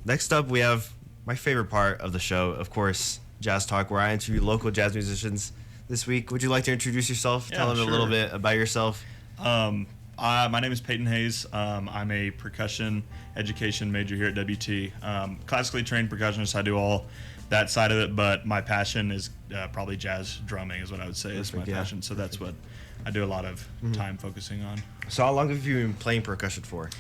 Next up, we have my favorite part of the show, of course, Jazz Talk, where I interview local jazz musicians. This week, would you like to introduce yourself? Yeah, Tell them sure. a little bit about yourself. My name is Payton Hayes. I'm a percussion education major here at WT. Classically trained percussionist. I do all that side of it, but my passion is probably jazz drumming is what I would say is my passion. So that's what I do a lot of time focusing on. So how long have you been playing percussion for?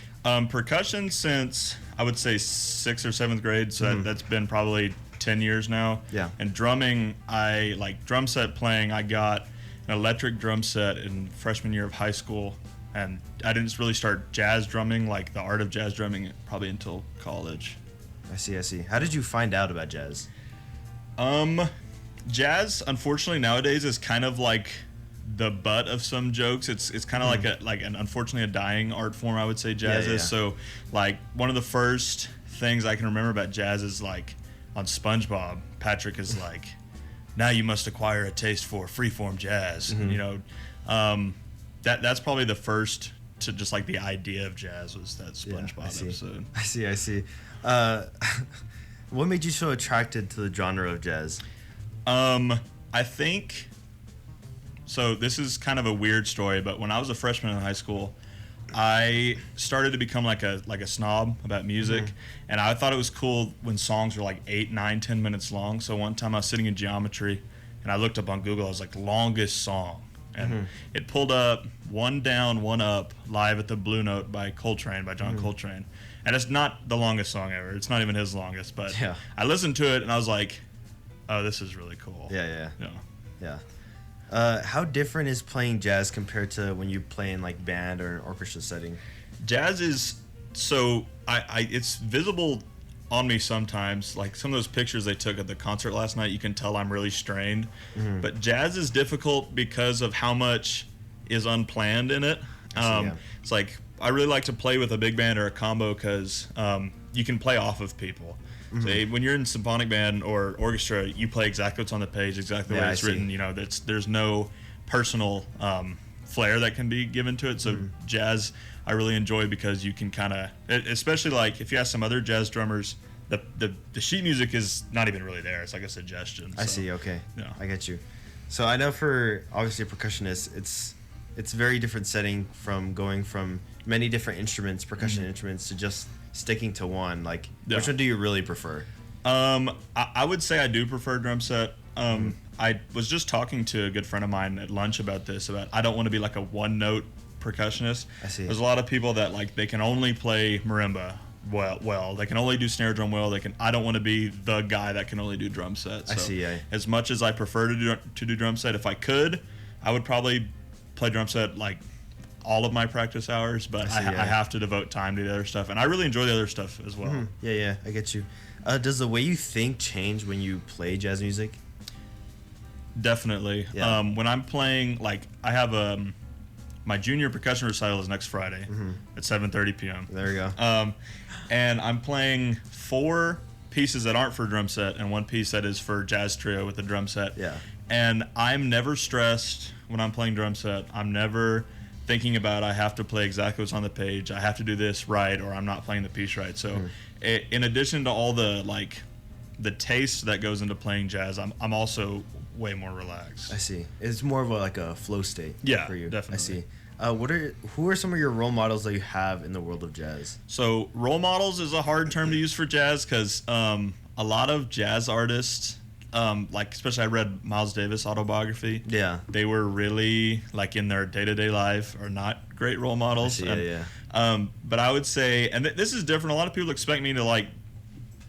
Percussion since, I would say, 6th or 7th grade. So that's been probably 10 years now. Yeah. And drumming, I like drum set playing. I got an electric drum set in freshman year of high school, and I didn't really start jazz drumming, like the art of jazz drumming, probably until college. I see. How did you find out about jazz? Jazz, unfortunately, nowadays is kind of like the butt of some jokes. It's kind of like an unfortunately a dying art form, I would say jazz is. So like one of the first things I can remember about jazz is like on SpongeBob, Patrick is like, now you must acquire a taste for freeform jazz. You know, that's probably the first to just like the idea of jazz was that SpongeBob episode. I see. What made you so attracted to the genre of jazz? I think, so this is kind of a weird story, but when I was a freshman in high school, I started to become like a snob about music, and I thought it was cool when songs were like 8, 9, 10 minutes long. So one time I was sitting in geometry, and I looked up on Google. I was like, longest song, and it pulled up One Down, One Up, Live at the Blue Note by Coltrane, by John Coltrane. And it's not the longest song ever. It's not even his longest, but I listened to it, and I was like, oh, this is really cool. Yeah. How different is playing jazz compared to when you play in like band or an orchestra setting? Jazz is so it's visible on me sometimes. Like some of those pictures they took at the concert last night, you can tell I'm really strained. But jazz is difficult because of how much is unplanned in it. It's like I really like to play with a big band or a combo because you can play off of people. So when you're in symphonic band or orchestra, you play exactly what's on the page, exactly the way it's written. You know, there's no personal flair that can be given to it. So jazz, I really enjoy because you can kind of, especially like if you ask some other jazz drummers, the sheet music is not even really there. It's like a suggestion. I see. Okay. Yeah. I get you. So I know for obviously a percussionist, it's very different setting from going from many different instruments, percussion instruments, to just sticking to one. Like, which one do you really prefer? I would say I do prefer drum set. I was just talking to a good friend of mine at lunch about this, about I don't want to be like a one-note percussionist. I see. There's a lot of people that like they can only play marimba well. They can only do snare drum well. I don't want to be the guy that can only do drum set. So I see. As much as I prefer to do drum set, if I could, I would probably play drum set like all of my practice hours, but I have to devote time to the other stuff, and I really enjoy the other stuff as well. Yeah, I get you. Does the way you think change when you play jazz music? Definitely. Yeah. When I'm playing, like I have my junior percussion recital is next Friday at 7:30 p.m. There we go. And I'm playing 4 pieces that aren't for drum set and 1 piece that is for jazz trio with the drum set. Yeah. And I'm never stressed when I'm playing drum set. I'm never thinking about I have to play exactly what's on the page. I have to do this right, or I'm not playing the piece right. So, in addition to all the the taste that goes into playing jazz, I'm also way more relaxed. I see. It's more of a flow state for you. Definitely. I see. Who are some of your role models that you have in the world of jazz? So role models is a hard term to use for jazz because a lot of jazz artists, like especially I read Miles Davis' autobiography. Yeah. They were really like in their day-to-day life are not great role models. I see, But I would say, and this is different. A lot of people expect me to like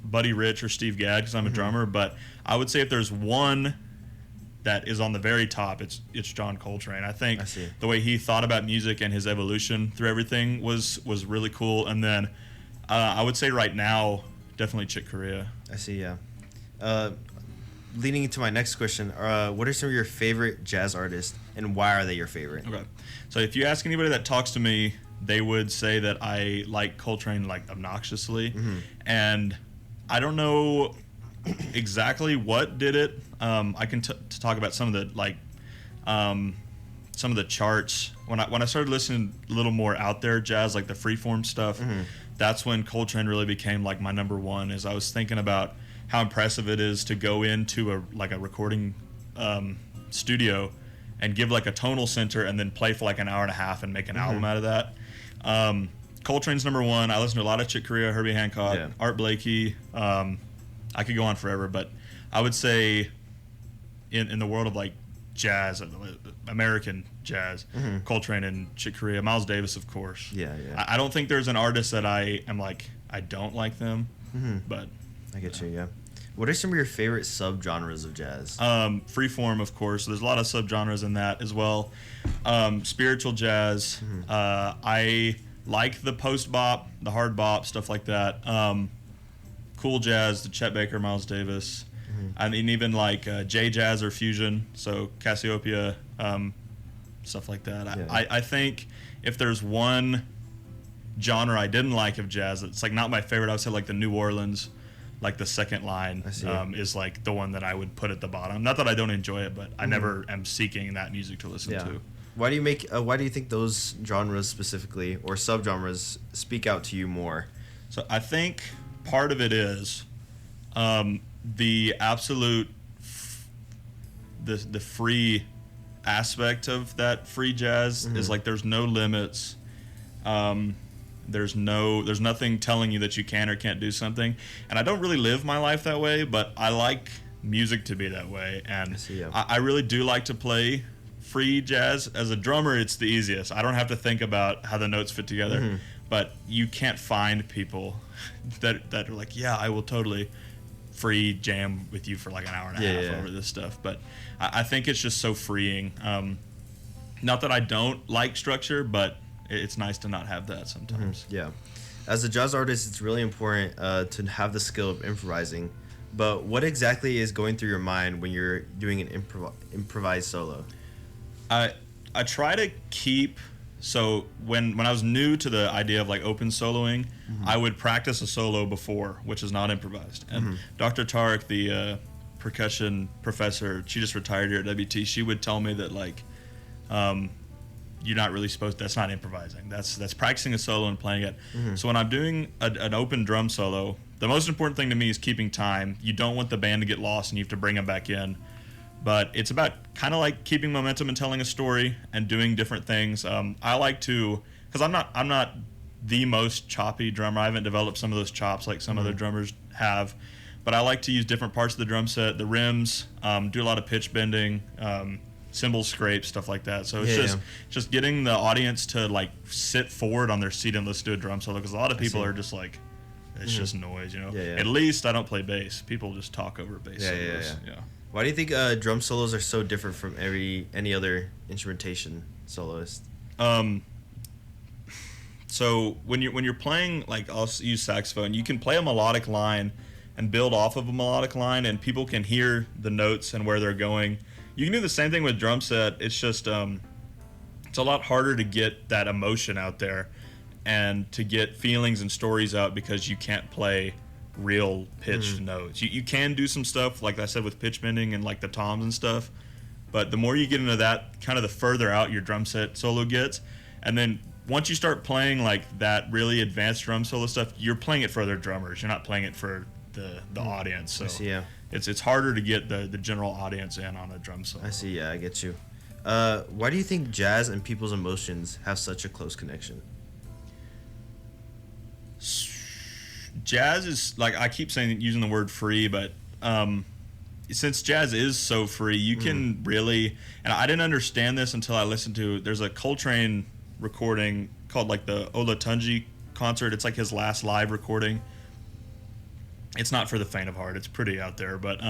Buddy Rich or Steve Gadd because I'm a drummer. But I would say if there's one that is on the very top, it's John Coltrane. I think the way he thought about music and his evolution through everything was really cool. And then I would say right now, definitely Chick Corea. I see, yeah. Leading into my next question, what are some of your favorite jazz artists, and why are they your favorite? Okay. So if you ask anybody that talks to me, they would say that I like Coltrane like obnoxiously. And I don't know exactly what did it. I can talk about some of the charts when I started listening a little more out there jazz, like the freeform stuff. that's when Coltrane really became like my number one. Is I was thinking about how impressive it is to go into a recording studio and give like a tonal center and then play for like an hour and a half and make an album out of that. Coltrane's number one. I listen to a lot of Chick Corea, Herbie Hancock, Art Blakey. I could go on forever, but I would say in the world of like jazz, American jazz, Coltrane and Chick Corea, Miles Davis, of course. I don't think there's an artist that I am like, I don't like them, but I get you. Yeah. What are some of your favorite subgenres of jazz? Freeform, of course. There's a lot of subgenres in that as well. Spiritual jazz. I like the post bop, the hard bop, stuff like that. Cool jazz, the Chet Baker, Miles Davis. And even like J jazz or fusion, so Cassiopeia, stuff like that. I think if there's one genre I didn't like of jazz, it's like not my favorite. I would say like the New Orleans, like the second line is like the one that I would put at the bottom. Not that I don't enjoy it, but I never am seeking that music to listen to. Why do you think those genres specifically or subgenres speak out to you more? So I think part of it is the absolute the free aspect of that free jazz is like there's no limits. There's nothing telling you that you can or can't do something. And I don't really live my life that way, but I like music to be that way. And I really do like to play free jazz. As a drummer, it's the easiest. I don't have to think about how the notes fit together. But you can't find people that are like, yeah, I will totally free jam with you for like an hour and a half over this stuff. But I think it's just so freeing. Not that I don't like structure, but it's nice to not have that sometimes. As a jazz artist, it's really important to have the skill of improvising. But what exactly is going through your mind when you're doing an improvised solo? I try to keep. So when I was new to the idea of like open soloing, I would practice a solo before, which is not improvised. And Dr. Tarek, the percussion professor, she just retired here at WT. She would tell me that like, you're not really supposed. That's not improvising. That's practicing a solo and playing it. So when I'm doing an open drum solo, the most important thing to me is keeping time. You don't want the band to get lost and you have to bring them back in. But it's about kind of like keeping momentum and telling a story and doing different things. I like to, because I'm not the most choppy drummer. I haven't developed some of those chops like some other drummers have. But I like to use different parts of the drum set, the rims, do a lot of pitch bending, cymbal scrapes, stuff like that. So it's just getting the audience to like sit forward on their seat and listen to a drum solo, because a lot of people are just like, it's just noise, you know. At least I don't play bass. People just talk over bass solos. Why do you think drum solos are so different from any other instrumentation soloist? So when you're playing, like I'll use saxophone, you can play a melodic line and build off of a melodic line, and people can hear the notes and where they're going. You can do the same thing with drum set. It's just it's a lot harder to get that emotion out there and to get feelings and stories out, because you can't play real pitched notes. You can do some stuff, like I said, with pitch bending and like the toms and stuff, but the more you get into that, kind of the further out your drum set solo gets. And then once you start playing like that really advanced drum solo stuff, you're playing it for other drummers. You're not playing it for the audience. So it's harder to get the general audience in on a drum solo. I see. I get you. Why do you think jazz and people's emotions have such a close connection? Jazz is, like I keep saying, using the word free, but since jazz is so free, you can really, and I didn't understand this until I listened to, there's a Coltrane recording called like the Olatunji concert. It's like his last live recording. It's not for the faint of heart. It's pretty out there, but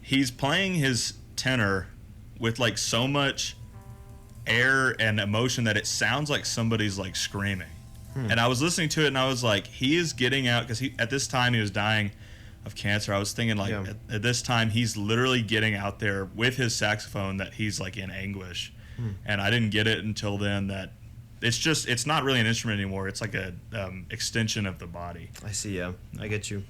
he's playing his tenor with like so much air and emotion that it sounds like somebody's like screaming. And I was listening to it and I was like, he is getting out, because at this time he was dying of cancer. I was thinking like at this time he's literally getting out there with his saxophone, that he's like in anguish. And I didn't get it until then, that it's not really an instrument anymore. It's like a extension of the body. I see. I get you.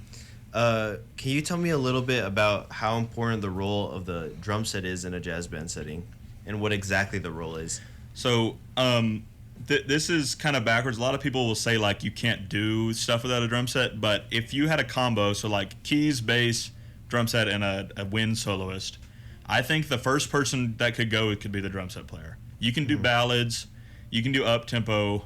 Can you tell me a little bit about how important the role of the drum set is in a jazz band setting, and what exactly the role is? So this is kind of backwards. A lot of people will say like you can't do stuff without a drum set, but if you had a combo, so like keys, bass, drum set, and a wind soloist, I think the first person that could go could be the drum set player. You can do ballads, you can do up tempo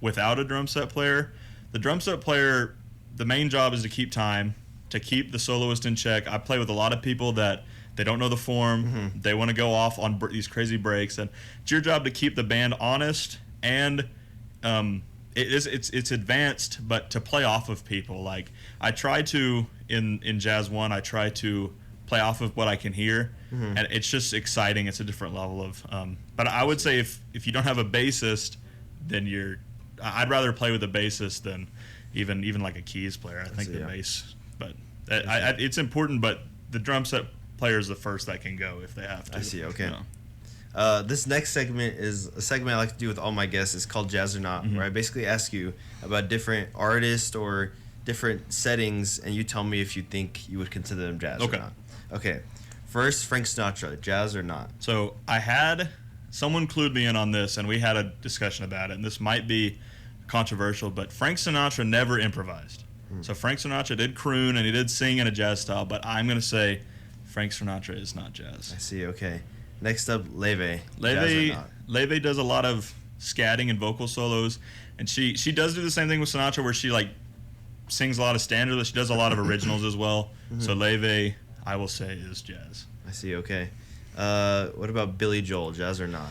without a drum set player. The drum set player, the main job is to keep time, to keep the soloist in check. I play with a lot of people that they don't know the form. They want to go off on these crazy breaks, and it's your job to keep the band honest. And it's advanced, but to play off of people. Like I try to in Jazz 1, I try to play off of what I can hear, and it's just exciting. It's a different level of. But I would say if you don't have a bassist, then I'd rather play with a bassist than even like a keys player. I think the bass, but it's important. But the drum set player is the first that can go if they have to. I see. Okay. You know. This next segment is a segment I like to do with all my guests. It's called Jazz or Not, where I basically ask you about different artists or different settings, and you tell me if you think you would consider them jazz or not. Okay. First, Frank Sinatra, jazz or not? So I had someone clued me in on this, and we had a discussion about it. And this might be controversial, but Frank Sinatra never improvised. So Frank Sinatra did croon and he did sing in a jazz style, but I'm going to say Frank Sinatra is not jazz. I see. Okay. Next up, Leve. Leve does a lot of scatting and vocal solos, and she does do the same thing with Sinatra, where she like sings a lot of standards, but she does a lot of originals as well. So Leve, I will say, is jazz. I see. Okay. What about Billy Joel, jazz or not?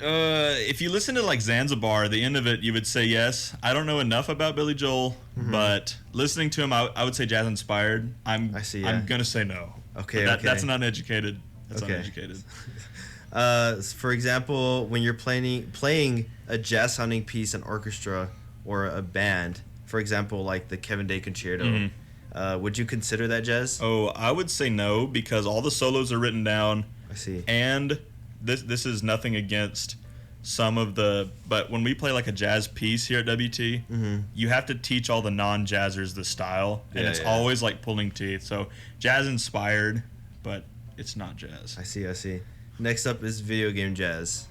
If you listen to like Zanzibar, the end of it, you would say yes. I don't know enough about Billy Joel, but listening to him, I would say jazz inspired. I see. Yeah. I'm gonna say no. Okay. That's an uneducated. That's uneducated. For example, when you're playing a jazz sounding piece, an orchestra or a band, for example, like the Kevin Day Concerto, would you consider that jazz? Oh, I would say no, because all the solos are written down. I see. And this is nothing against some of the, but when we play like a jazz piece here at WT, you have to teach all the non-jazzers the style, and it's always like pulling teeth. So jazz inspired, but it's not jazz. I see. Next up is video game jazz.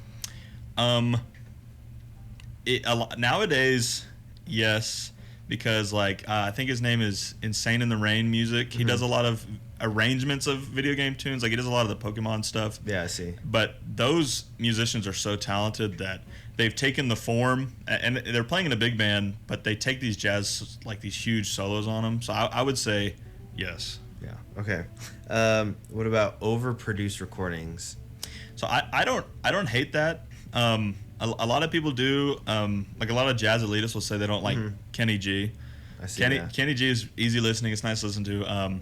Nowadays, yes, because like I think his name is Insane in the Rain Music. He does a lot of arrangements of video game tunes. Like he does a lot of the Pokemon stuff. Yeah, I see. But those musicians are so talented that they've taken the form, and they're playing in a big band, but they take these jazz, like these huge solos on them. So I would say yes. Yeah. Okay. What about overproduced recordings? So I don't hate that. A lot of people do. Like a lot of jazz elitists will say they don't like Kenny G. I see. Kenny G is easy listening. It's nice to listen to.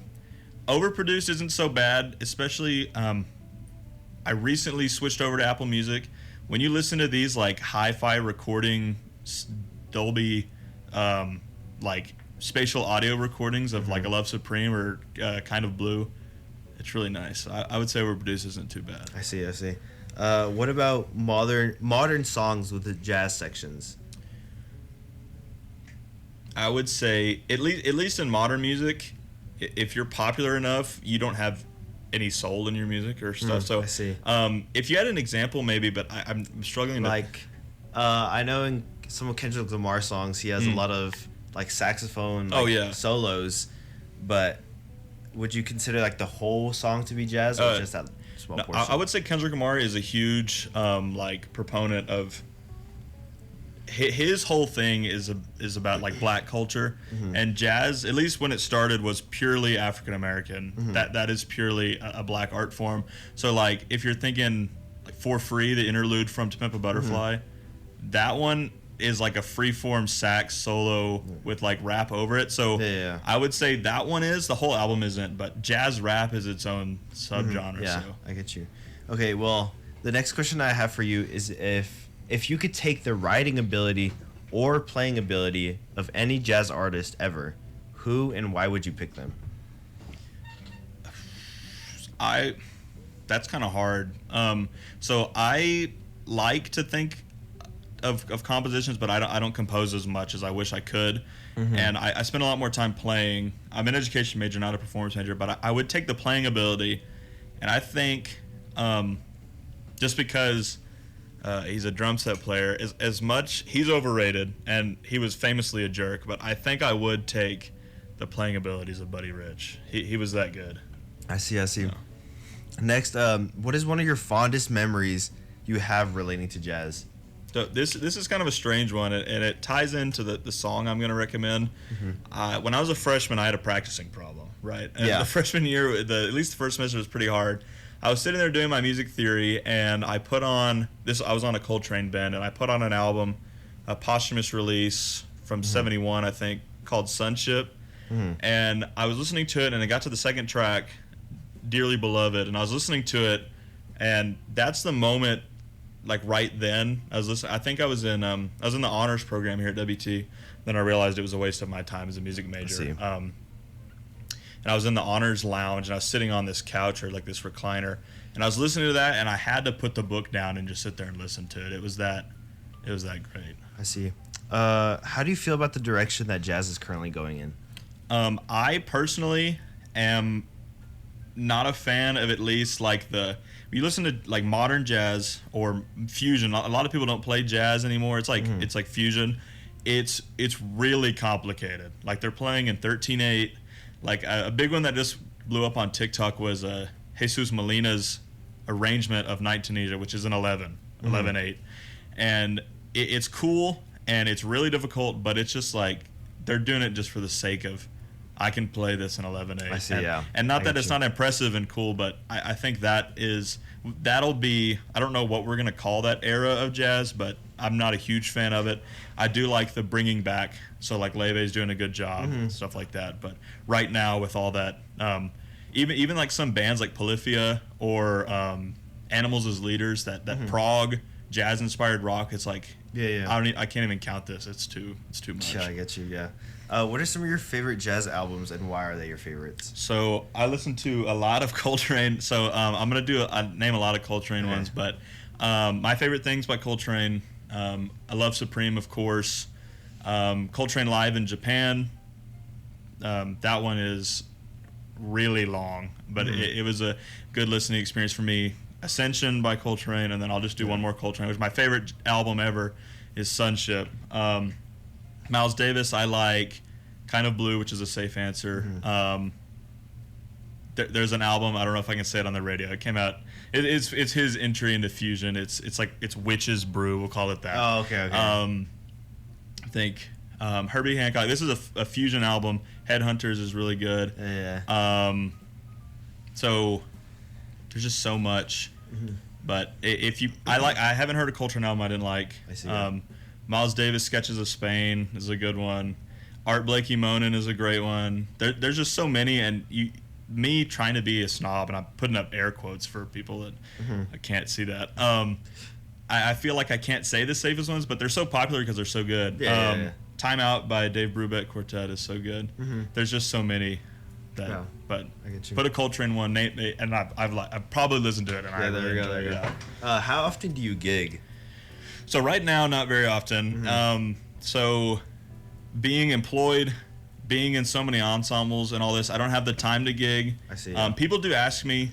Overproduced isn't so bad, especially I recently switched over to Apple Music. When you listen to these like hi-fi recording, Dolby, like spatial audio recordings of like A Love Supreme or Kind of Blue, it's really nice. I would say overproduced isn't too bad. I see. What about modern songs with the jazz sections? I would say at least in modern music, if you're popular enough, you don't have any soul in your music or stuff. So I see. If you had an example, maybe, but I'm struggling. I know in some of Kendrick Lamar songs, he has a lot of like saxophone solos, but would you consider like the whole song to be jazz or just that small portion? I would say Kendrick Lamar is a huge like proponent of. His whole thing is about like black culture, and jazz, at least when it started, was purely African American. That is purely a black art form. So like if you're thinking like For Free, the interlude from To Pimp a Butterfly, that one is like a freeform sax solo with like rap over it. So I would say that one is. The whole album isn't, but jazz rap is its own subgenre. Yeah, so. I get you. Okay, well, the next question I have for you is if you could take the writing ability or playing ability of any jazz artist ever, who and why would you pick them? That's kind of hard. So I like to think of compositions, but I don't compose as much as I wish I could. And I spend a lot more time playing. I'm an education major, not a performance major, but I would take the playing ability, and I think just because he's a drum set player. As much he's overrated, and he was famously a jerk, but I think I would take the playing abilities of Buddy Rich. He was that good. I see. Next, what is one of your fondest memories you have relating to jazz? So this is kind of a strange one, and it ties into the song I'm going to recommend. When I was a freshman, I had a practicing problem, right? And the freshman year, at least the first semester was pretty hard. I was sitting there doing my music theory, and I put on this. I was on a Coltrane band, and I put on an album, a posthumous release from '71, I think, called Sunship. And I was listening to it, and it got to the second track, Dearly Beloved, and I was listening to it, and that's the moment. Like right then, I was listening. I think I was in the honors program here at WT. Then I realized it was a waste of my time as a music major. And I was in the honors lounge, and I was sitting on this couch or like this recliner, and I was listening to that, and I had to put the book down and just sit there and listen to it. It was that great. I see. How do you feel about the direction that jazz is currently going in? I personally am not a fan of at least like you listen to like modern jazz or fusion. A lot of people don't play jazz anymore. It's like it's like fusion. It's really complicated. Like they're playing in 13/8. Like a big one that just blew up on TikTok was Jesus Molina's arrangement of Night Tunisia, which is an 11/8, and it's cool and it's really difficult, but it's just like they're doing it just for the sake of I can play this in 11/8. I see, and not that it's not impressive and cool, but I think that'll be, I don't know what we're going to call that era of jazz, but I'm not a huge fan of it. I do like the bringing back, so like Leve's doing a good job and stuff like that. But right now with all that, even like some bands like Polyphia or Animals as Leaders, that prog jazz-inspired rock, it's like, I can't even count this. It's too much. Yeah, I get you, yeah. What are some of your favorite jazz albums, and why are they your favorites? So I listen to a lot of Coltrane. So I'm gonna name a lot of Coltrane ones, but my favorite things by Coltrane. I love Supreme, of course. Coltrane Live in Japan. That one is really long, but it was a good listening experience for me. Ascension by Coltrane, and then I'll just do one more Coltrane, which my favorite album ever is Sunship. Miles Davis, I like Kind of Blue, which is a safe answer. There's an album, I don't know if I can say it on the radio. It came out, it's his entry into fusion. It's like, it's Witch's Brew, we'll call it that. Oh, okay. I think Herbie Hancock, this is a fusion album. Headhunters is really good. So there's just so much. But I haven't heard a Coltrane album I didn't like. I see. Miles Davis Sketches of Spain is a good one. Art Blakey Monin is a great one. There's just so many, and me trying to be a snob, and I'm putting up air quotes for people that I can't see that. I feel like I can't say the safest ones, but they're so popular because they're so good. Time Out by Dave Brubeck Quartet is so good. There's just so many. But I get you. Put a Coltrane one, and I've probably listened to it. And there you go. How often do you gig? So right now, not very often. So being employed, being in so many ensembles and all this, I don't have the time to gig. I see. People do ask me,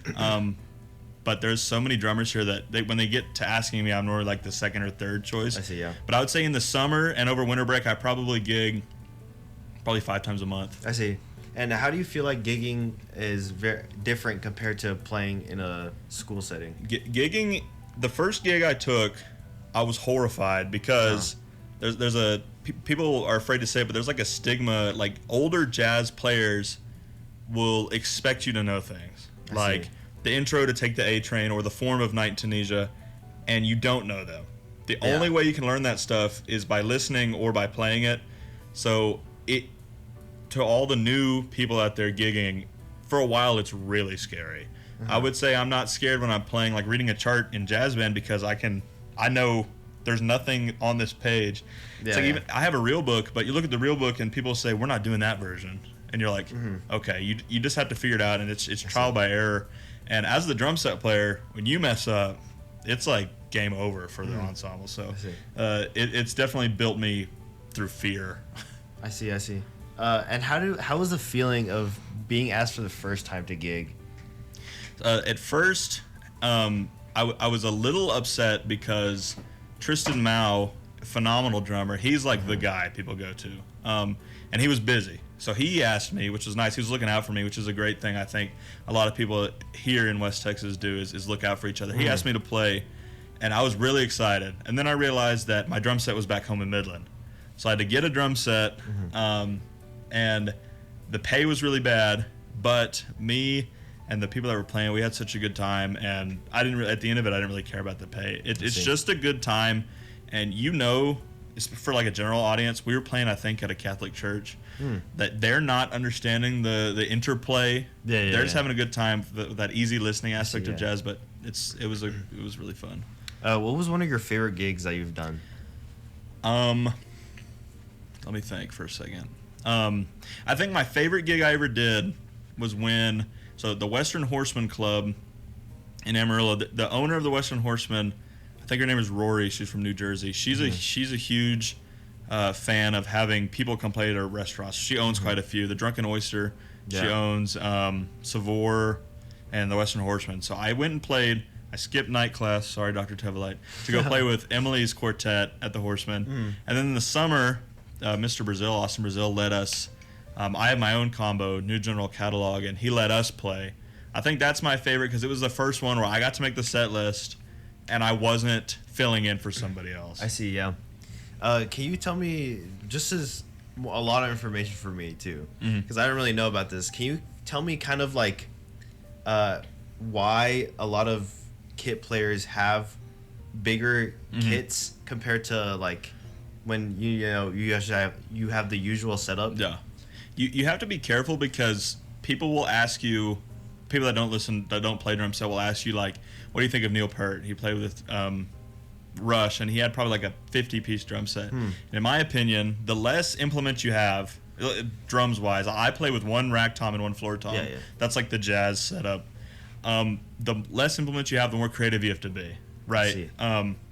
but there's so many drummers here that when they get to asking me, I'm more like the second or third choice. I see, yeah. But I would say in the summer and over winter break, I probably gig probably 5 times a month. I see. And how do you feel like gigging is very different compared to playing in a school setting? Gigging, the first gig I took, I was horrified because people are afraid to say it, but there's like a stigma. Like older jazz players will expect you to know things, like the intro to Take the A Train or the form of Night in Tunisia, and you don't know them. The only way you can learn that stuff is by listening or by playing it. So to all the new people out there gigging, for a while it's really scary. I would say I'm not scared when I'm playing, like reading a chart in jazz band, because I know there's nothing on this page. It's like even I have a real book, but you look at the real book and people say we're not doing that version, and you're like, okay, you just have to figure it out, and it's trial by error. And as the drum set player, when you mess up, it's like game over for the ensemble. So it's definitely built me through fear. I see. And how was the feeling of being asked for the first time to gig? At first, I was a little upset because Tristan Mao, phenomenal drummer, he's like the guy people go to. And he was busy. So he asked me, which was nice. He was looking out for me, which is a great thing I think a lot of people here in West Texas do is look out for each other. He asked me to play, and I was really excited. And then I realized that my drum set was back home in Midland. So I had to get a drum set, and the pay was really bad, but me and the people that were playing, we had such a good time, and I didn't really, at the end of it, I didn't really care about the pay. It's just a good time, and it's for like a general audience. We were playing, I think, at a Catholic church, that they're not understanding the interplay. They're just having a good time, that easy listening aspect of jazz, but it was really fun. What was one of your favorite gigs that you've done? Let me think for a second. I think my favorite gig I ever did was so the Western Horseman Club in Amarillo, the owner of the Western Horseman, I think her name is Rory. She's from New Jersey. She's a huge fan of having people come play at her restaurants. She owns quite a few. The Drunken Oyster. Yeah. She owns Savor and the Western Horseman. So I went and played. I skipped night class. Sorry, Dr. Tevelite. To go play with Emily's quartet at the Horseman. And then in the summer, Mr. Brazil, Austin Brazil, let us. I have my own combo, New General Catalog, and he let us play. I think that's my favorite because it was the first one where I got to make the set list, and I wasn't filling in for somebody else. I see, yeah. Can you tell me, just as a lot of information for me too, because I don't really know about this, can you tell me kind of like why a lot of kit players have bigger kits compared to like when you have the usual setup? Yeah. You have to be careful because people will ask you, people that don't play drum set will ask you like, what do you think of Neil Peart? He played with Rush, and he had probably like a 50-piece drum set. And in my opinion, the less implements you have, drums wise, I play with one rack tom and one floor tom. Yeah. That's like the jazz setup. The less implements you have, the more creative you have to be, right?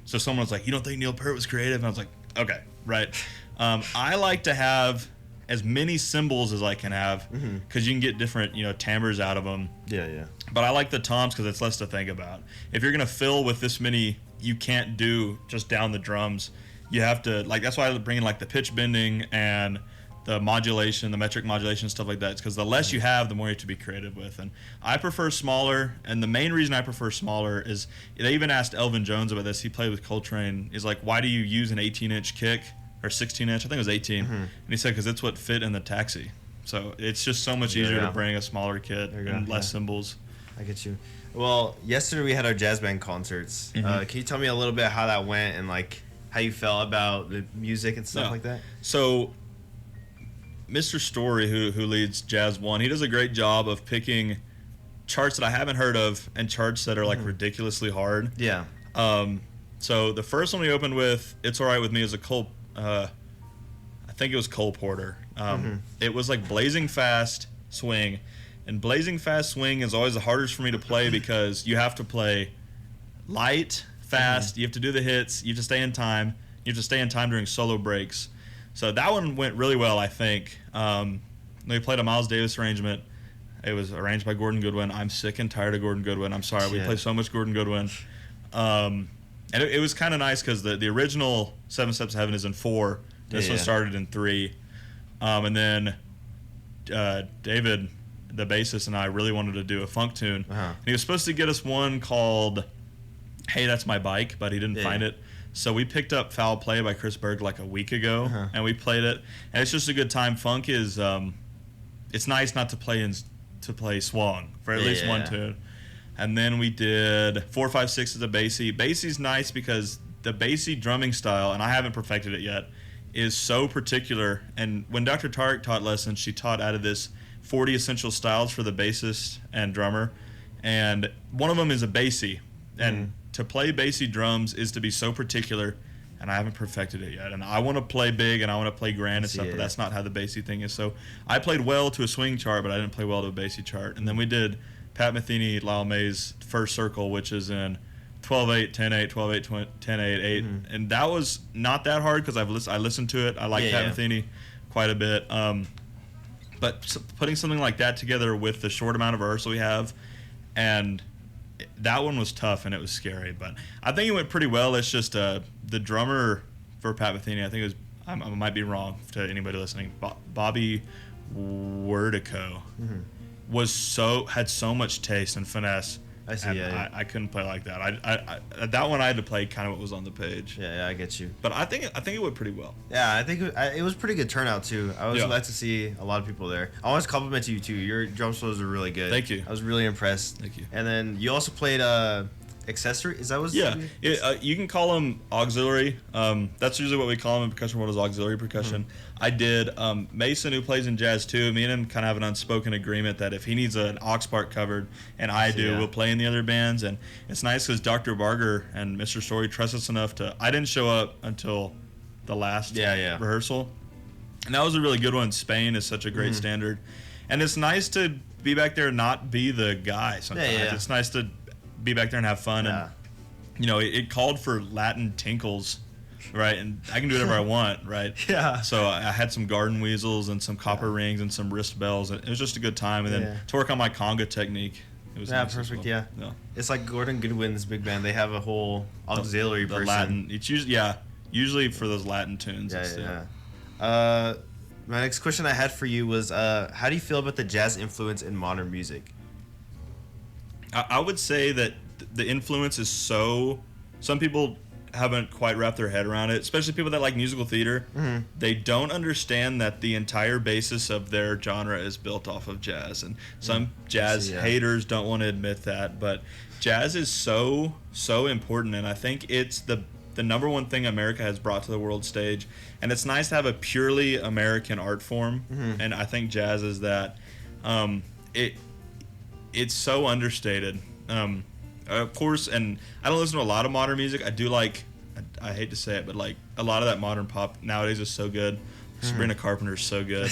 So someone was like, you don't think Neil Peart was creative? And I was like, okay, right. I like to have as many cymbals as I can have because you can get different, timbres out of them. Yeah. But I like the toms because it's less to think about. If you're going to fill with this many, you can't do just down the drums. You have to, that's why I bring in the pitch bending and the modulation, the metric modulation, stuff like that. It's because the less you have, the more you have to be creative with. And I prefer smaller, and the main reason I prefer smaller is, they even asked Elvin Jones about this. He played with Coltrane. Is like, why do you use an 18-inch kick? Or 16-inch, I think it was 18. And he said, because it's what fit in the taxi. So it's just so much easier to bring a smaller kit and less cymbals. I get you. Well, yesterday we had our jazz band concerts. Can you tell me a little bit how that went and how you felt about the music and stuff like that? So Mr. Story, who leads Jazz One, he does a great job of picking charts that I haven't heard of and charts that are ridiculously hard. Yeah. So the first one we opened with, It's Alright With Me, is a Cole. I think it was Cole Porter. It was blazing fast swing, and blazing fast swing is always the hardest for me to play because you have to play light, fast. You have to do the hits. You have to stay in time. You have to stay in time during solo breaks. So that one went really well, I think. They played a Miles Davis arrangement. It was arranged by Gordon Goodwin. I'm sick and tired of Gordon Goodwin. I'm sorry. We play so much Gordon Goodwin. And it was kind of nice because the original 7 Steps to Heaven is in 4. This one started in 3. And then David, the bassist, and I really wanted to do a funk tune. And he was supposed to get us one called Hey, That's My Bike, but he didn't find it. So we picked up Foul Play by Chris Berg a week ago, and we played it. And it's just a good time. Funk is, it's nice not to play swung for at least one tune. And then we did 4-5-6 as a bassy. Bassy's nice because the bassy drumming style, and I haven't perfected it yet, is so particular. And when Dr. Tarek taught lessons, she taught out of this 40 essential styles for the bassist and drummer. And one of them is a bassy. And to play bassy drums is to be so particular, and I haven't perfected it yet. And I want to play big and I want to play grand and stuff, but that's not how the bassy thing is. So I played well to a swing chart, but I didn't play well to a bassy chart. And then we did Pat Metheny, Lyle May's First Circle, which is in 12-8, 10-8, 12-8, 10-8, 8. And that was not that hard because I listened to it. I like Pat Metheny quite a bit. But putting something like that together with the short amount of rehearsal we have and that one was tough and it was scary, but I think it went pretty well. It's just the drummer for Pat Metheny, I think it was, I might be wrong to anybody listening, Bobby Werdico had so much taste and finesse. I see. I couldn't play like that. I that one I had to play kind of what was on the page. Yeah, I get you. But I think it went pretty well. Yeah, I think it was pretty good turnout too. I was glad to see a lot of people there. I want to compliment you too. Your drum solos were really good. Thank you. I was really impressed. Thank you. And then you also played accessory. Is that what? Yeah, you can call them auxiliary. That's usually what we call them in percussion world, is auxiliary percussion. I did Mason, who plays in jazz too. Me and him kind of have an unspoken agreement that if he needs an aux part covered and I do, we'll play in the other bands. And it's nice because Dr. Barger and Mr. Story trust us enough to. I didn't show up until the last rehearsal, and that was a really good one. Spain is such a great standard, and it's nice to be back there and not be the guy. Sometimes it's nice to be back there and have fun. And it called for Latin tinkles, right? And I can do whatever I want, right? Yeah. So I had some garden weasels and some copper rings and some wrist bells. It was just a good time. And then to work on my conga technique, it was nice perfect. Well. Yeah. It's like Gordon Goodwin's big band. They have a whole auxiliary the person. Latin. It's usually for those Latin tunes. My next question I had for you was, how do you feel about the jazz influence in modern music? I would say that the influence is some people haven't quite wrapped their head around it, especially people that like musical theater. They don't understand that the entire basis of their genre is built off of jazz, and some jazz haters don't want to admit that, but jazz is so important, and I think it's the number one thing America has brought to the world stage, and it's nice to have a purely American art form, and I think jazz is that. It's so understated. Of course, and I don't listen to a lot of modern music. I do like, I hate to say it, but like a lot of that modern pop nowadays is so good. Sabrina Carpenter's so good.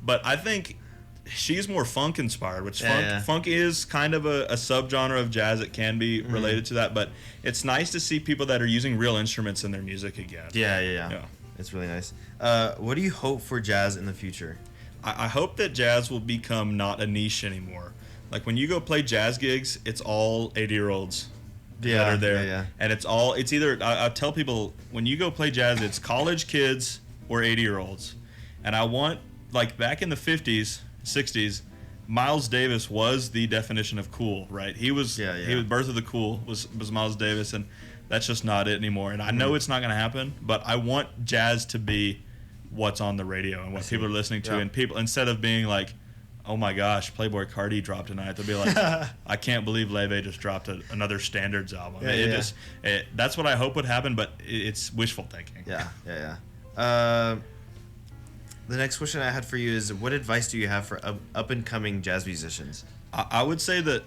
But I think she's more funk inspired, which funk is kind of a subgenre of jazz. It can be related to that, but it's nice to see people that are using real instruments in their music again. Yeah. It's really nice. What do you hope for jazz in the future? I hope that jazz will become not a niche anymore. Like when you go play jazz gigs, it's all 80-year-olds that are there. And it's either, I tell people, when you go play jazz, it's college kids or 80-year-olds. And I want, like back in the 50s, 60s, Miles Davis was the definition of cool, right? He was Birth of the Cool was Miles Davis, and that's just not it anymore. And I know it's not going to happen, but I want jazz to be what's on the radio and what people are listening to, and people, instead of being like, oh my gosh, Playboi Carti dropped tonight, they'll be like, I can't believe Leve just dropped another Standards album. That's what I hope would happen, but it's wishful thinking. The next question I had for you is, what advice do you have for up and coming jazz musicians? I would say that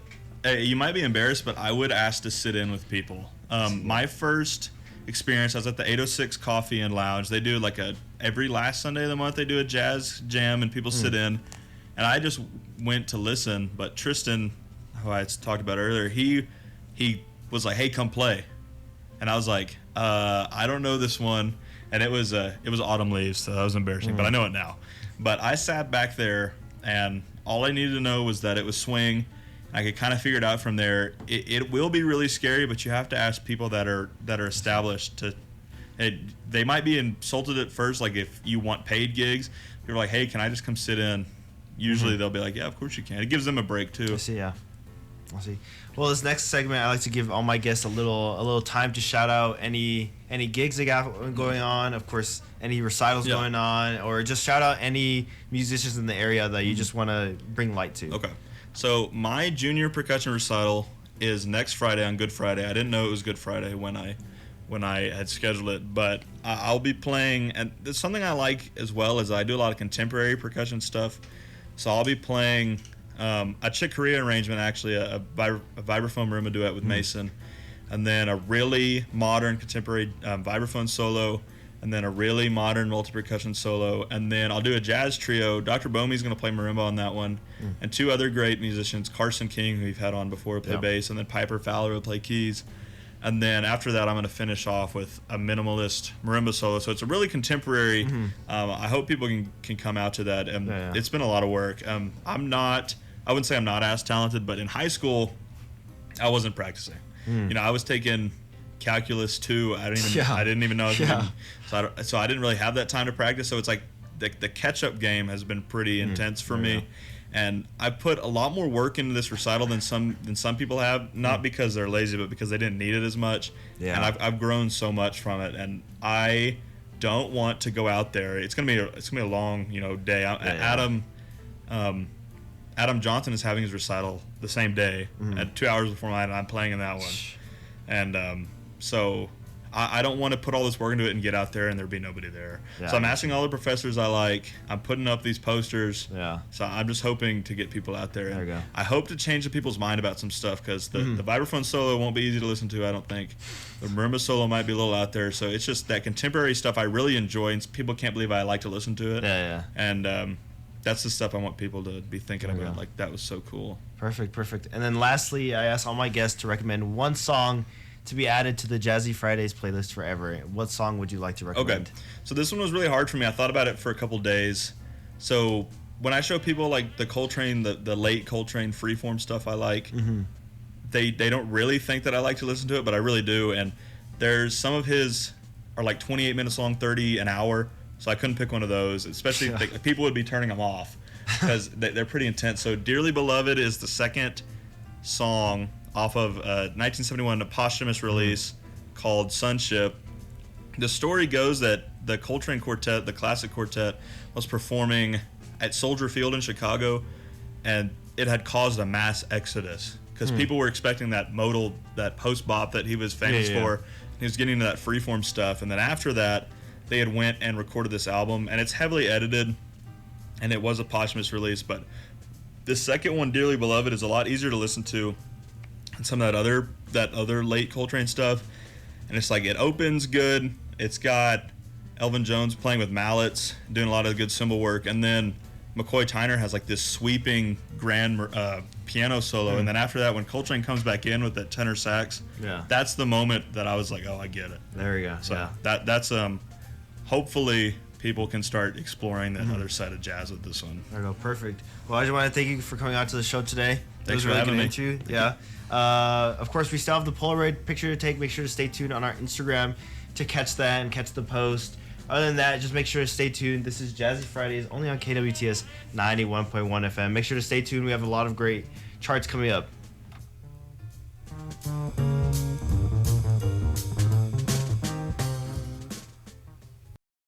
you might be embarrassed, but I would ask to sit in with people. My first experience, I was at the 806 Coffee and Lounge. They do like every last Sunday of the month, they do a jazz jam and people sit in. And I just went to listen, but Tristan, who I talked about earlier, he was like, "Hey, come play," and I was like, "I don't know this one," and it was Autumn Leaves, so that was embarrassing, but I know it now. But I sat back there, and all I needed to know was that it was swing. I could kind of figure it out from there. It will be really scary, but you have to ask people that are established to. They might be insulted at first, like if you want paid gigs, you're like, "Hey, can I just come sit in?" Usually they'll be like, yeah, of course you can. It gives them a break too. I see. Well, this next segment, I like to give all my guests a little time to shout out any gigs they got going on. Of course, any recitals going on, or just shout out any musicians in the area that you just want to bring light to. Okay. So my junior percussion recital is next Friday on Good Friday. I didn't know it was Good Friday when I had scheduled it, but I'll be playing, and there's something I like as well is I do a lot of contemporary percussion stuff. So I'll be playing a Chick Corea arrangement, actually, a vibraphone marimba duet with Mason, and then a really modern contemporary vibraphone solo, and then a really modern multi-percussion solo, and then I'll do a jazz trio. Dr. Bomey's going to play marimba on that one, and two other great musicians, Carson King, who we've had on before, will play bass, and then Piper Fowler will play keys. And then after that, I'm going to finish off with a minimalist marimba solo. So it's a really contemporary. I hope people can come out to that. And it's been a lot of work. I wouldn't say I'm not as talented, but in high school, I wasn't practicing. I was taking calculus 2. I didn't even know I was so I didn't really have that time to practice. So it's like the catch-up game has been pretty intense for me. And I put a lot more work into this recital than some people have, not because they're lazy, but because they didn't need it as much. Yeah. And I've grown so much from it, and I don't want to go out there. It's gonna be a long day. Adam Johnson is having his recital the same day at 2 hours before mine, and I'm playing in that one. And so I don't want to put all this work into it and get out there and there be nobody there. Yeah, so I'm asking all the professors I like. I'm putting up these posters. Yeah. So I'm just hoping to get people out there. There you go. I hope to change the people's mind about some stuff, because the vibraphone solo won't be easy to listen to, I don't think. The marimba solo might be a little out there. So it's just that contemporary stuff I really enjoy, and people can't believe I like to listen to it. Yeah. And that's the stuff I want people to be thinking about. Like, that was so cool. Perfect. And then lastly, I asked all my guests to recommend one song to be added to the Jazzy Fridays playlist forever. What song would you like to recommend? Okay. So this one was really hard for me. I thought about it for a couple days. So when I show people like the Coltrane, the late Coltrane freeform stuff I like, they don't really think that I like to listen to it, but I really do. And there's some of his are like 28 minutes long, 30 an hour. So I couldn't pick one of those, especially people would be turning them off because they're pretty intense. So Dearly Beloved is the second song off of 1971, a posthumous release called Sunship. The story goes that the Coltrane Quartet, the classic quartet, was performing at Soldier Field in Chicago, and it had caused a mass exodus because people were expecting that modal, that post-bop that he was famous for. He was getting into that freeform stuff, and then after that, they had went and recorded this album, and it's heavily edited, and it was a posthumous release, but the second one, Dearly Beloved, is a lot easier to listen to than some of that other late Coltrane stuff. And it's like, it opens good. It's got Elvin Jones playing with mallets, doing a lot of good cymbal work, and then McCoy Tyner has like this sweeping grand piano solo, and then after that, when Coltrane comes back in with that tenor sax, that's the moment that I was like, oh, I get it. There we go. So that's hopefully people can start exploring that other side of jazz with this one. There we go. Perfect. Well, I just want to thank you for coming out to the show today. Thanks for having me. Of course, we still have the Polaroid picture to take. Make sure to stay tuned on our Instagram to catch that and catch the post. Other than that, just make sure to stay tuned. This is Jazzy Fridays, only on KWTS 91.1 FM. Make sure to stay tuned. We have a lot of great charts coming up.